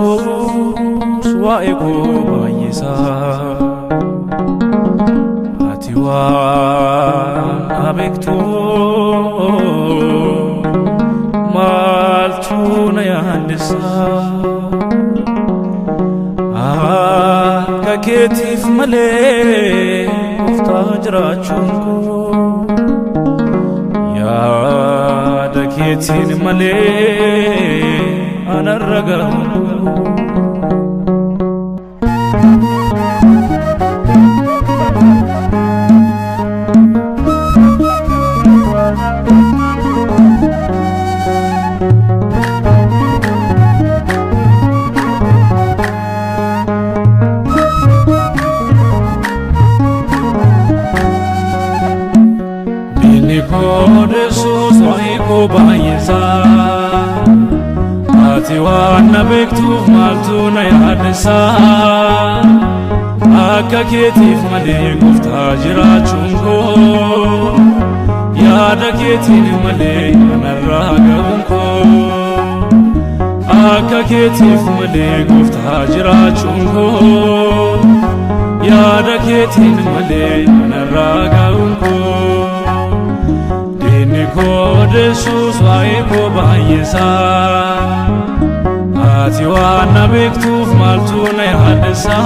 Odesus waeko bayisa atiwan abektu malchuna yandisa kaketif male uftajrachunku ya daketin male أنا الرجل بيني كودسوس رايكو بايزا وانا بكتوف مالتونا يحدثا أكا كيتيف ملي قفتا جراچونكو يادا كيتين ملي أنا الراقونكو أكا كيتيف ملي قفتا جراچونكو يادا كيتين ملي أنا الراقونكو ديني كودسوس وايكو بايسا وانا بكتوف مالتونا يحدثا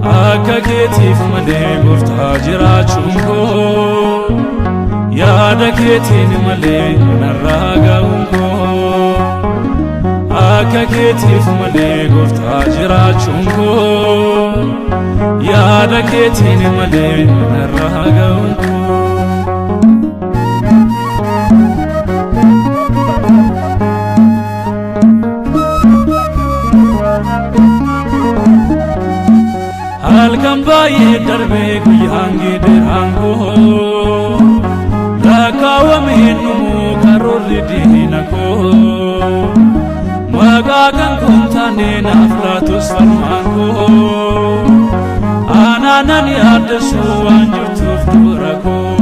أكا كيتيف ملي قفتا جراچونكو يادا كيتين ملي نراقونكو أكا كيتيف ملي قفتا جراچونكو يادا كيتين ملي نراقونكو halkan baay'ee darbee guyyaan gidiraankoo lakkaawwameen dhumuu karoorri diina koo maqaa kan kuntaane naaf laatus falmaan koo aanaanan yaaddesu waan jirtuuf dura koo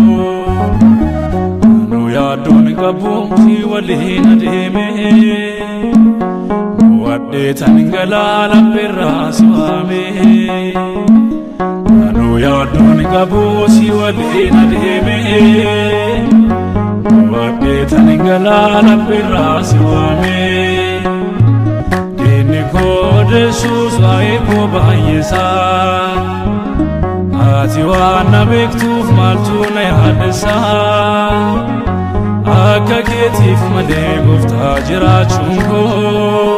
anu yaaddoon qabu si waliin adeeme waddeetan galaala birraa siwaame anu yaaddoon qabu si waliin adeeme waddeetan galaala birraa siwaame diinni koodesuus waa'ee koo baay'isaa ati waan na beektuuf maaltu na yaaddesaa akka keetiif malee gooftaa jiraachuun koo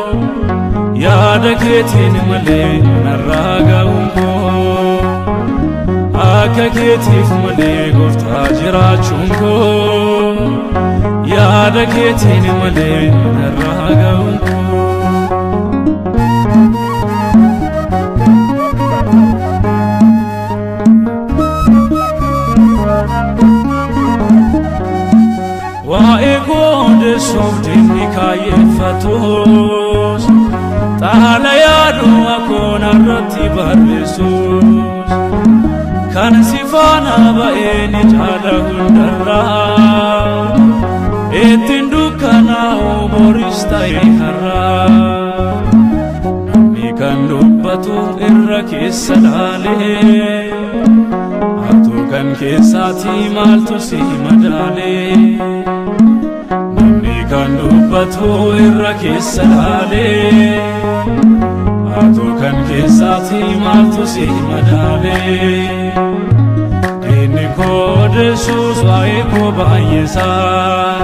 yaada keetiin malee narraa ga'uun koo akka keetiif malee gooftaa jiraachuun koo yaada keetiin malee narraa ga'uun koo waa'ee koodesuuf diinni kaayeffatus xaala yaaduu akkoon irratti barreessus kan si faana ba'ee ni jaala hundarraa ittiin dukkanaa'u boris ta'e har'aa namni kan dubbatu irra keessa laalee hattuu kan keessaatii maaltu si madaalee kan dubbatu irra keessa laalee hattuu kan keessaatii maaltu si madaalee diinni koodesuus waa'ee koo baay'isaa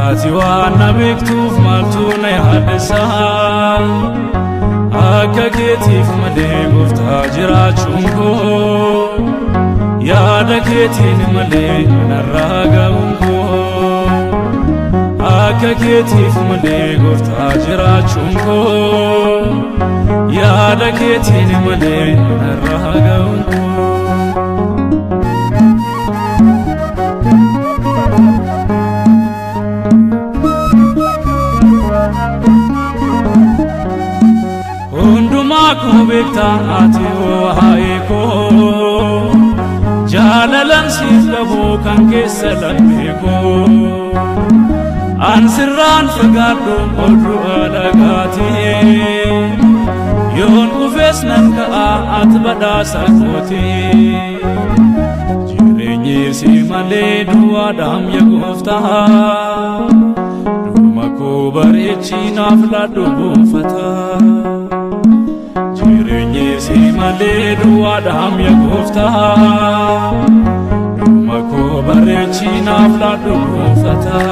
ati waan na beektuuf maaltu na yaaddesaa akka keetiif malee gooftaa jiraachuun koo yaada keetiin malee narraa ga'uun koo akka keetiif malee gooftaa jiraachuun koo yaada keetiin malee narraa ga'uun koo kan keessa lammeekoo an sirraan fagaadhu oduu alagaatii yoon dhufes nan ka'a ati badhaasa kootii jireenyi si malee duwwaadhaam yaa gooftaa dhuma koo bareechi naaf laadhu buufataa jireenyi si malee duwwaadhaam yaa gooftaa dhuma koo bareechi naaf laadhu buufataa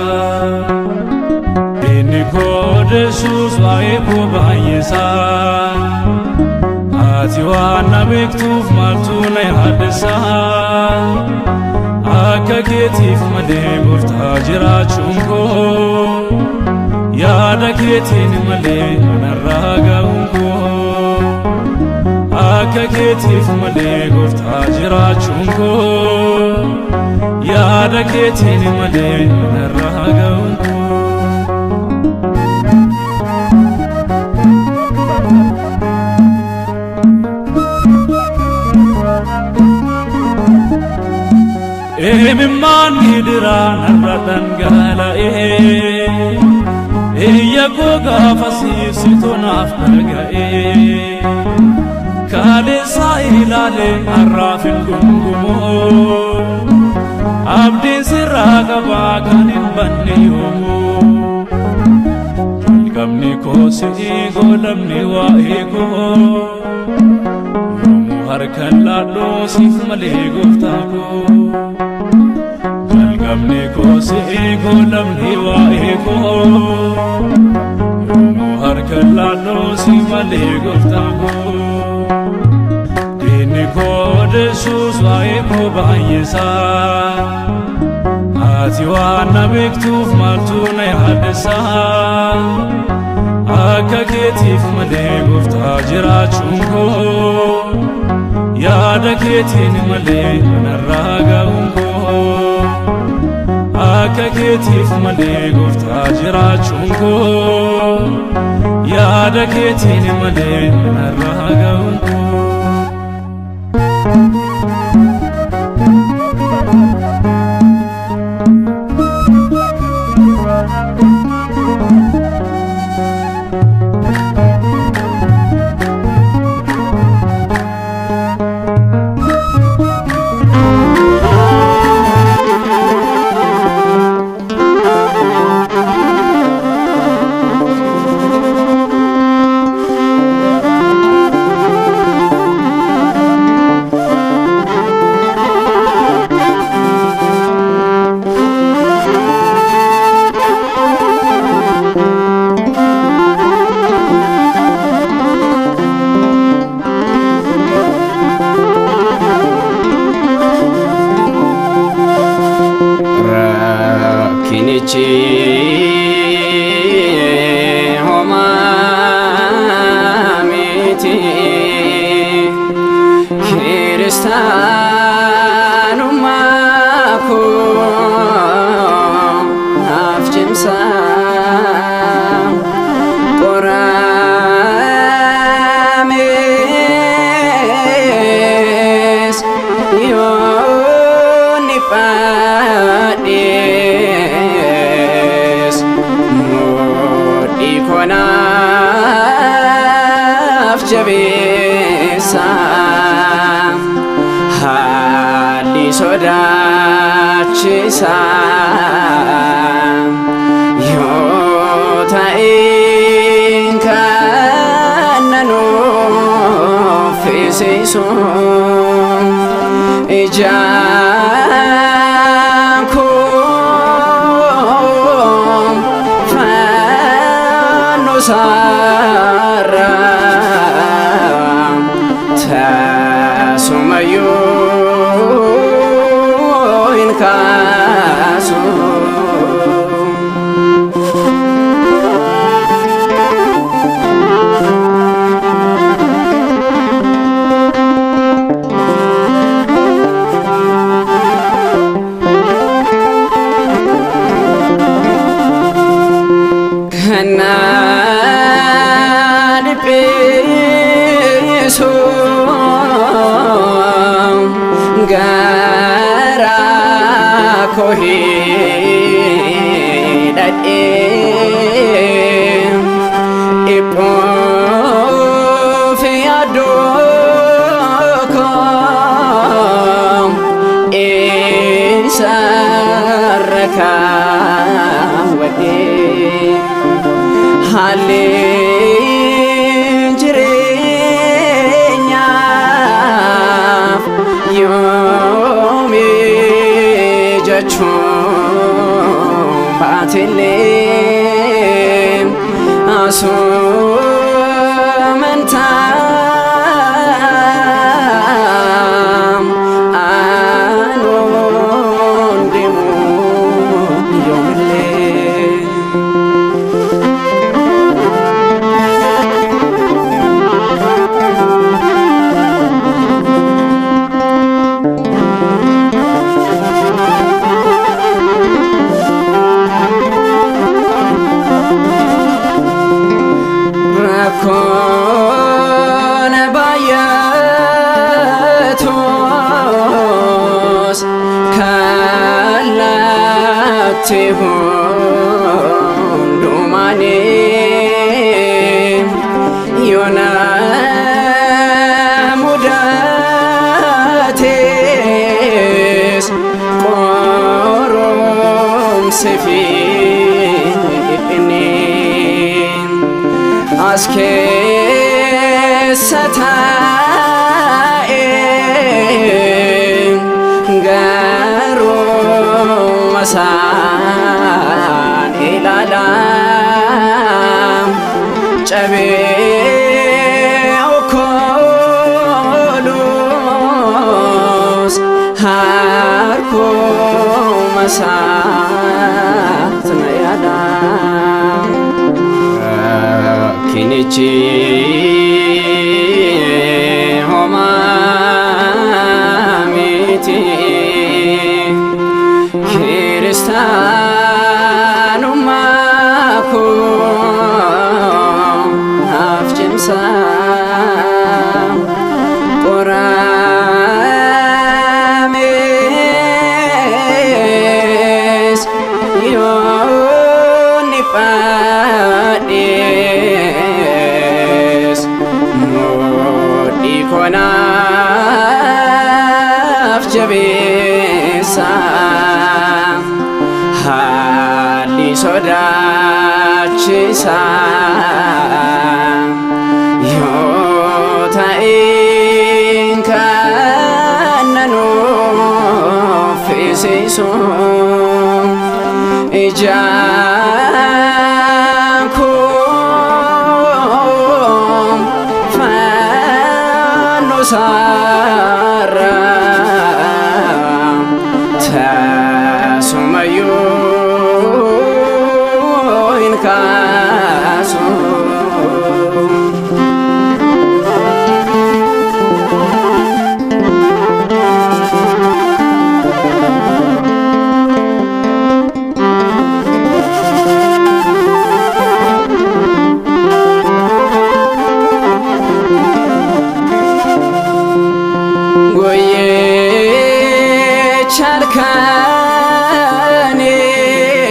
inni koo Yesuus waa'ee koo baay'isaa ati waan na beektuuf maaltu na yaaddeessaa akka keetiif malee gooftaa jiraachuun koo yaada keetiin malee narraa ga'uun koo akka keetiif malee gooftaa jiraachuun koo yaada keetiin malee narraa ga'uun koo Emimmaan gidiraa narra dhangala'ee iyya koo gaafasiisitu naaf dhaga'ee kaleessaa ilaalee har'aaf hin gungumoo abdiin sirraa qabaa kan hin banne yoomuu jalqabni koo si'ii goolabni waa'ee koo yoomuu harkan laadhoo siif malee gooftaa koo jalqabni koo si'ii goolabni waa'ee koo yoomuu harkan laadhoo siif malee gooftaa koo diinni koo Yesuus waa'ee koo baay'isaa ati waan na beektuuf maaltu na yaaddeessaa akka keetiif malee gooftaa jiraachuun koo yaada keetiin malee narraa ga'uun koo akka keetiif malee gooftaa jiraachuun koo yaada keetiin malee narraa ga'uun koo homamiti kiristaanummaako naaf cimsa qoramees yoon nifadhees konaaf jabeessa haalli sodaachisa yoo ta'een kan nan uffisiisu ijaan koo fannoo sarara tasumayyuu hin kaasu gara kohi dadhe ipofi adokom isaraka wade hale Batilim asumentam anondimu yomile كون بايتوس كالاتهون دوماني يونا مداتيس قروم سفيني aske satae garo masan ilala chabe okolos harko masan tnayada kinichi homamiti kiristanu mako afjimsa orames yonipade konaf jabesa hali sodachisa yota inkanano fisiso ijakum sara tasumayu inkasu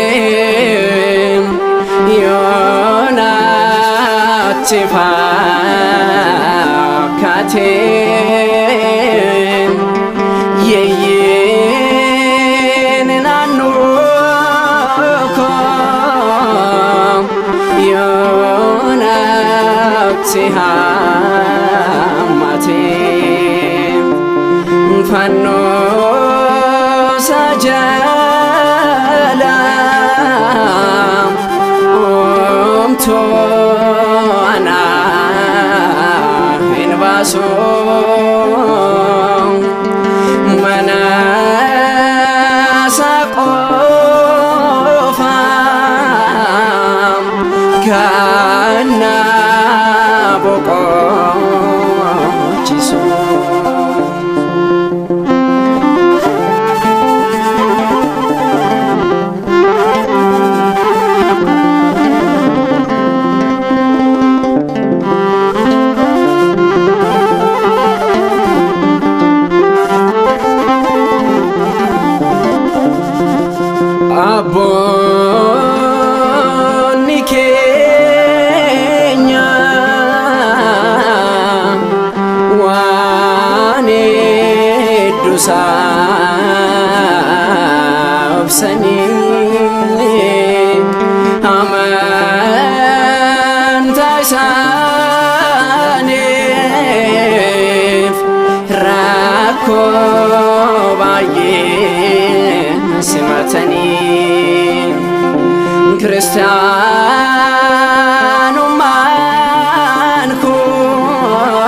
charkanim yonatifaakatim yeyin nanukom yonatihamatim fanno sajalam omto ana invaso manasa qofam kana boqochiso Abboonni keenya waan hedduu saabsanii amantaa isaaniif rakkoo baay'ee simatanii kiristaanummaan kuus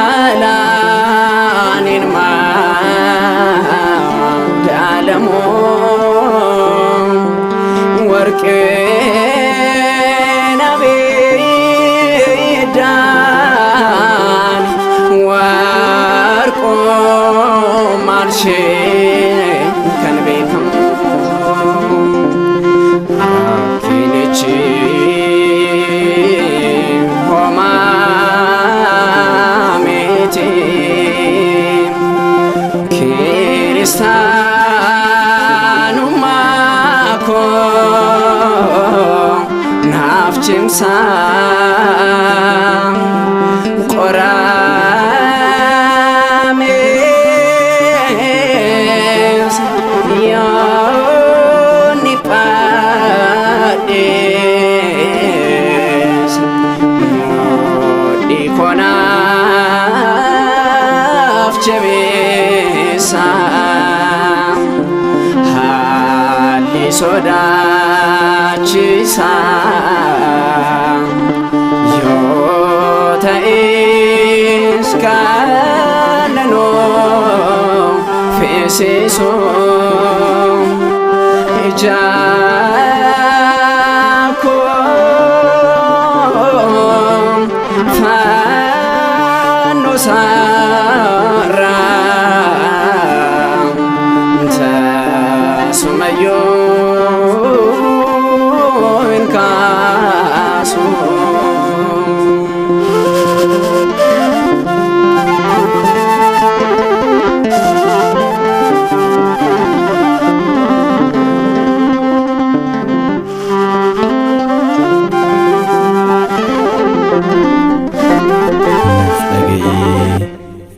haalaan ilma daalamoo warqeen abiddaan warqoo maalshee kan beekamu rakkinichi homaa miti kiristaanummaa koo naaf cimsaa qoramees yoonni padhees mudhii koo naaf jabeessaa haalli sodaachisaa yoo ta'es kan nanoo feesisu ija koo fannoo isaarraa tasumayyuu hin kaasu.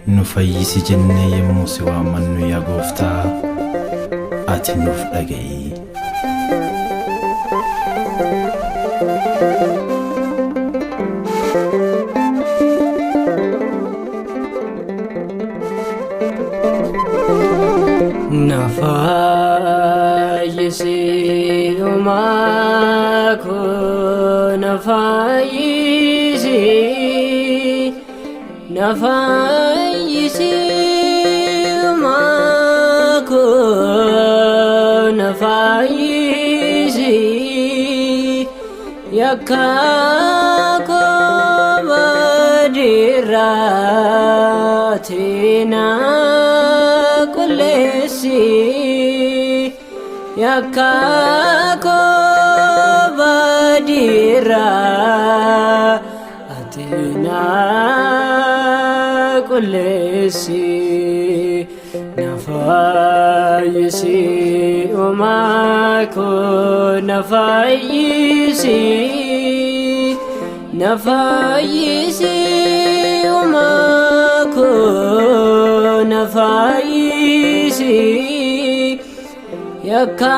Nu fayyisi jennee yemmuu si waammannu yaa Gooftaa, ati nuuf dhaga'i. Na fayyisi uumaa koo na fayyisi. Na fayyisi uumaa koo na fayyisi yakka koo badirraati na qulleessi yakka koo badirraati na qulleessi na fayyisi uumaa koo na fayyisi na fayyisi uumaa koo na fayyisi yakka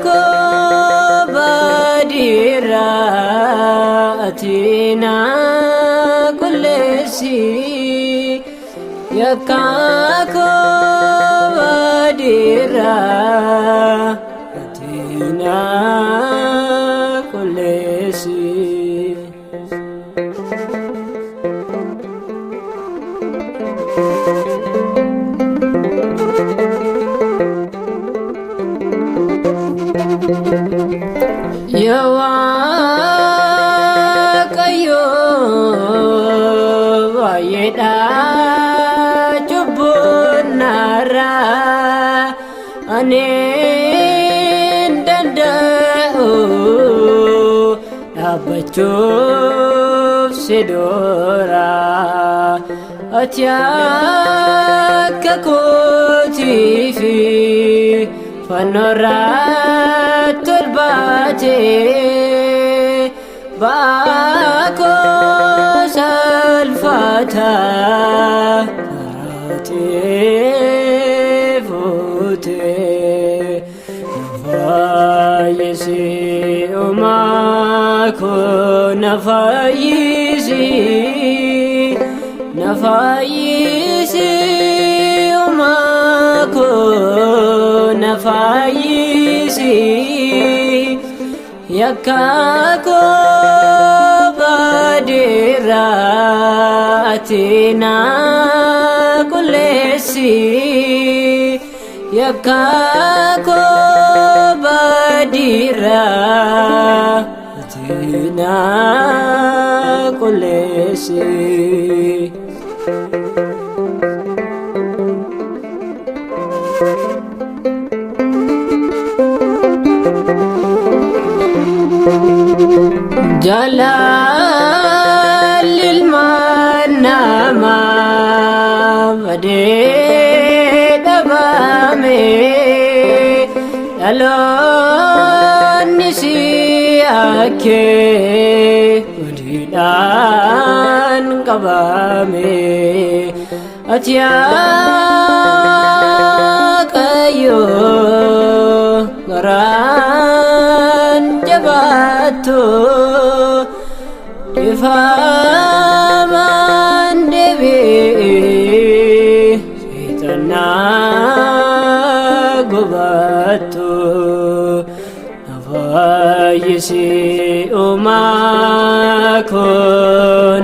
koo badirraati na qulleessi yakka koo badirraati na qulleessi. Ya Waaqayyo baay'eedha cubbuun narraa ani hin danda'u dhaabbachuuf si dura ati akka kootiif فنورات الباتي باكو سلفتا فوتي نفايسي أماكو نفايسي أماكو نفايسي يكاكو بدراتنا كلسي يكاكو بدراتنا كلسي جلال المنامة بديد بامي ألون نسياكي بديدان قبامي أتياك أيو غران جباتو فمن دبي سيتنا قباتو نفايسي أماكو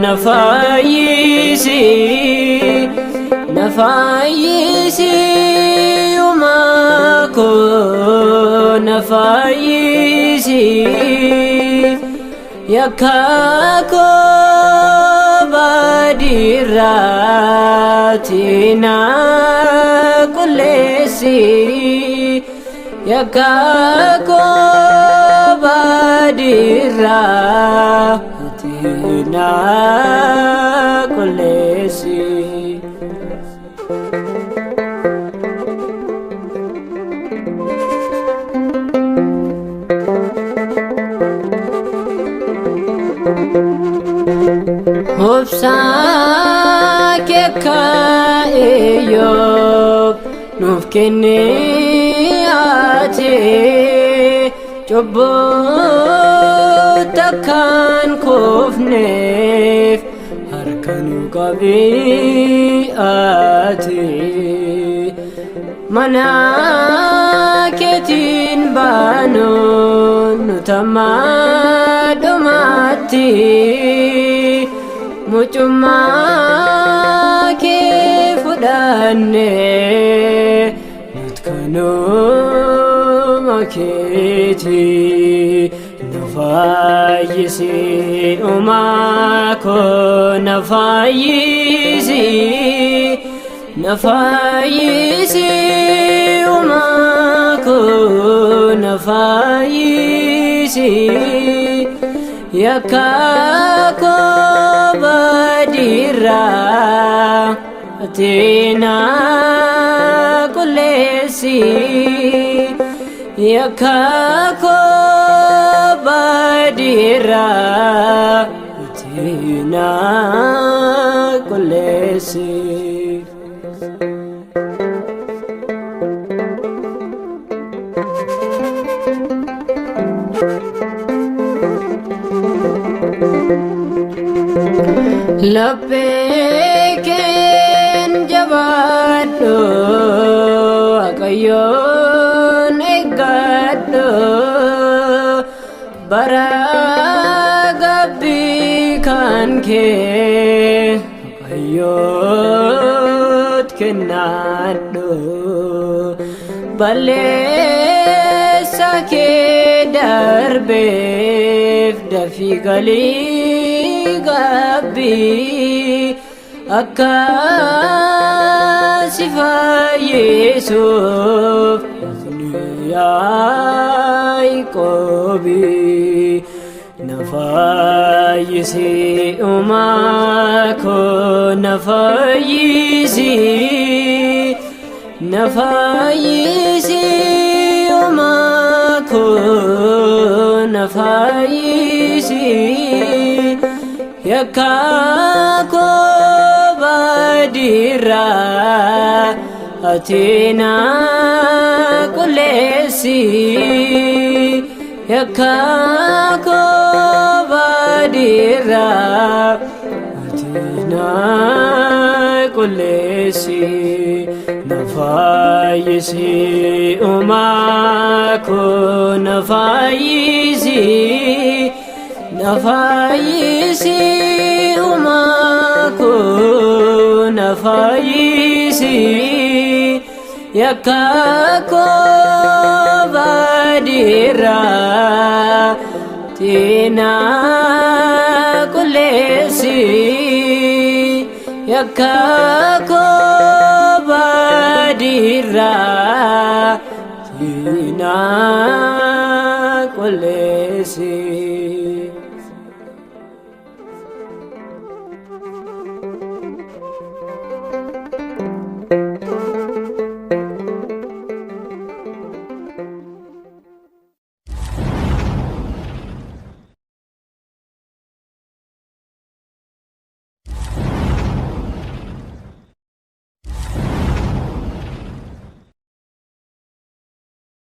نفايسي أماكو نفايسي يكاكو بدراتنا كلسي يكاكو بدراتنا كلسي وبساك كايوب نفكني آتي جبوتا كان كفنيف هركنو قبي آتي مناكتين بانون نتمادماتي مجمع كيف داني نتكنو مكيتي نفايسي أماكو نفايسي أماكو نفايسي يكاكو بدراتنا كلسي يكاكو بدراتنا كلسي لبيكن جبادو أكيون إقادو براغبي كان كي أكيوت كنادو بلسا كي دربيف دفي قلي قبي أكاسفا يسوف يعقوبي نفايسي أماكو نفايسي yakako badira atina kulesi yakako badira atina kulesi nafayisi umako nafayisi nafayisi umako nafayisi yakako badira tina kulesi yakako badira tina kulesi